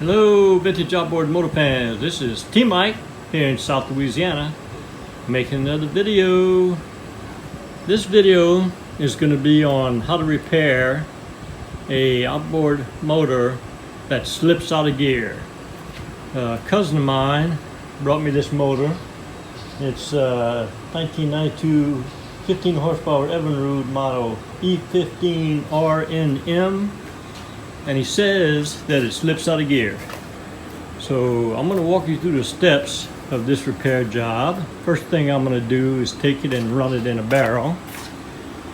Hello, vintage outboard motor fans. This is T Mike here in South Louisiana making another video. This video is going to be on how to repair a outboard motor that slips out of gear. A cousin of mine brought me this motor. It's 1992 15 horsepower Evinrude model E15RNM. And he says that it slips out of gear. So I'm going to walk you through the steps of this repair job. First thing I'm going to do is take it and run it in a barrel.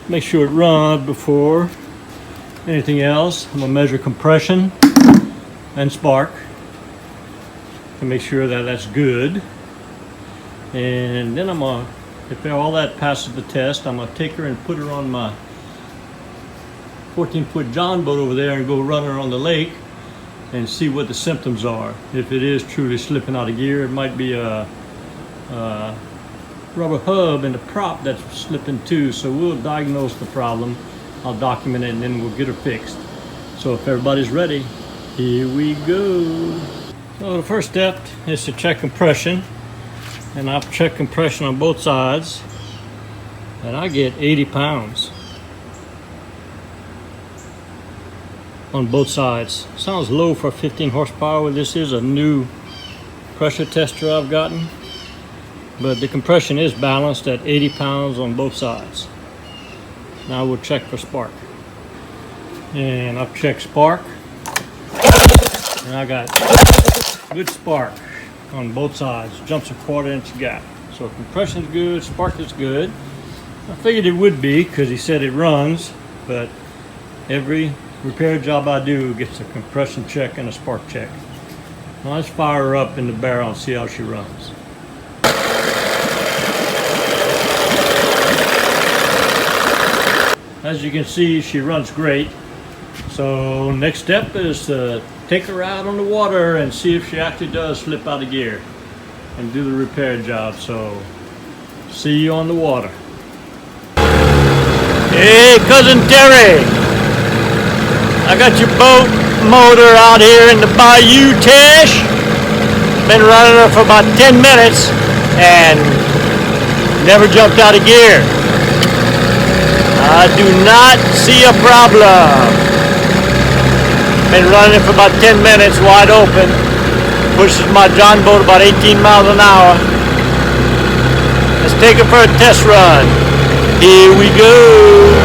Make sure it runs before anything else. I'm going to measure compression and spark to make sure that that's good. And then I'm going to, if all that passes the test, I'm going to take her and put her on my 14-foot John boat over there and go run her on the lake and see what the symptoms are. If it is truly slipping out of gear, it might be a rubber hub in the prop that's slipping too. So we'll diagnose the problem, I'll document it, and then we'll get her fixed. So if everybody's ready, here we go. So the first step is to check compression, and I've checked compression on both sides, and I get 80 pounds. On both sides. Sounds low for 15 horsepower. This is a new pressure tester I've gotten, but the compression is balanced at 80 pounds on both sides. Now we'll check for spark, and I've checked spark, and I got good spark on both sides. Jumps a 1/4 inch gap. So compression's good, spark is good. I figured it would be because he said it runs, but every repair job I do gets a compression check and a spark check. Now let's fire her up in the barrel and see how she runs. As you can see, she runs great. So next step is to take her out on the water and see if she actually does slip out of gear and do the repair job. So see you on the water. Hey, Cousin Terry! I got your boat motor out here in the bayou, Tish. Been running her for about 10 minutes and never jumped out of gear. I do not see a problem. Been running it for about 10 minutes wide open. Pushes my John boat about 18 miles an hour. Let's take her for a test run. Here we go.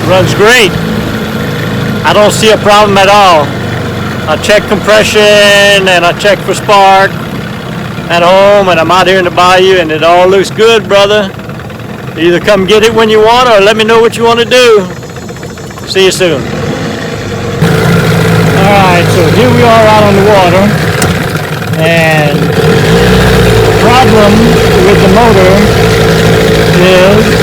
Runs great. I don't see a problem at all. I check compression and I check for spark at home, and I'm out here in the bayou, and it all looks good, brother. Either come get it when you want or let me know what you want to do. See you soon. Alright, so here we are out on the water, and the problem with the motor is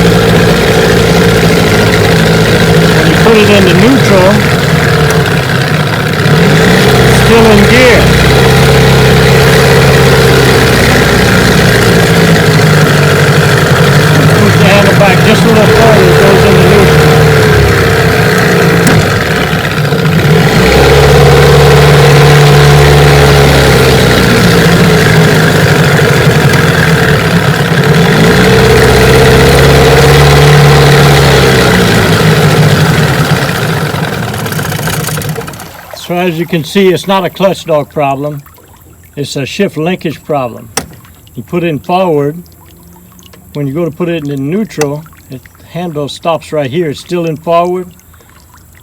put it into neutral, still in gear. Push the handle back just a little further, it goes into neutral. So as you can see, it's not a clutch dog problem. It's a shift linkage problem. You put it in forward. When you go to put it in neutral, the handle stops right here. It's still in forward.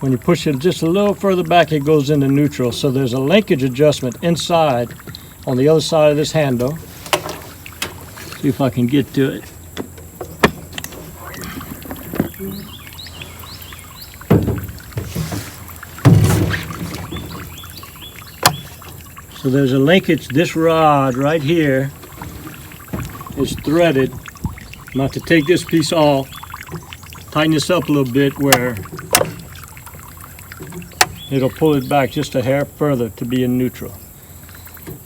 When you push it just a little further back, it goes into neutral. So there's a linkage adjustment inside on the other side of this handle. See if I can get to it. So there's a linkage. This rod right here is threaded. I'm about to take this piece off, tighten this up a little bit where it'll pull it back just a hair further to be in neutral.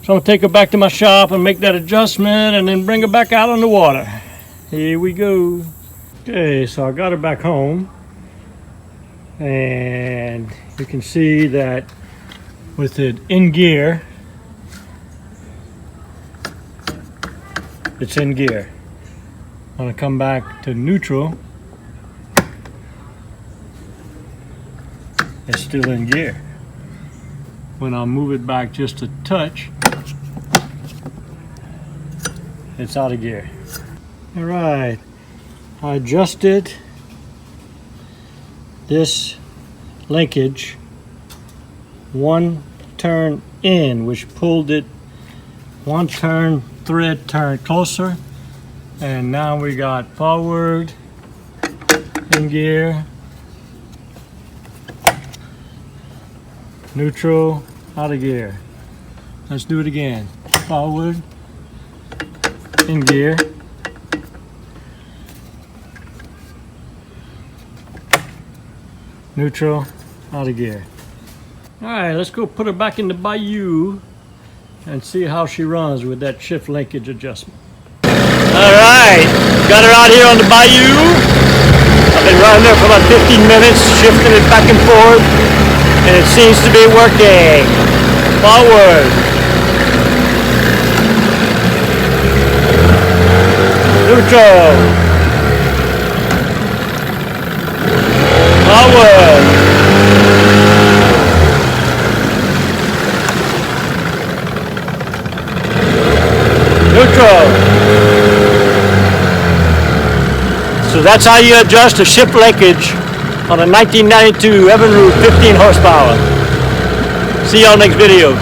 So I'm gonna take it back to my shop and make that adjustment and then bring it back out on the water. Here we go. Okay, so I got her back home and you can see that with it in gear, it's in gear. I'm gonna come back to neutral. It's still in gear. When I move it back just a touch, it's out of gear. All right, I adjusted this linkage one turn in, which pulled it one turn, thread turn closer, and now we got forward in gear, neutral, out of gear. Let's do it again. Forward in gear, neutral, out of gear. All right, let's go put her back in the bayou and see how she runs with that shift linkage adjustment. All right, got her out here on the bayou. I've been running there for about 15 minutes, shifting it back and forth, and it seems to be working. Forward. Neutral. Forward. Neutral. So that's how you adjust a shift linkage on a 1992 Evinrude 15 horsepower. See y'all next video.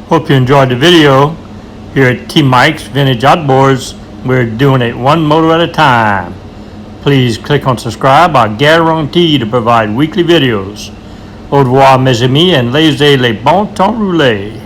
Hope you enjoyed the video. Here at T Mike's Vintage Outboards, we're doing it one motor at a time. Please click on subscribe. I guarantee to provide weekly videos. Au revoir mes amis and laissez les bon temps rouler.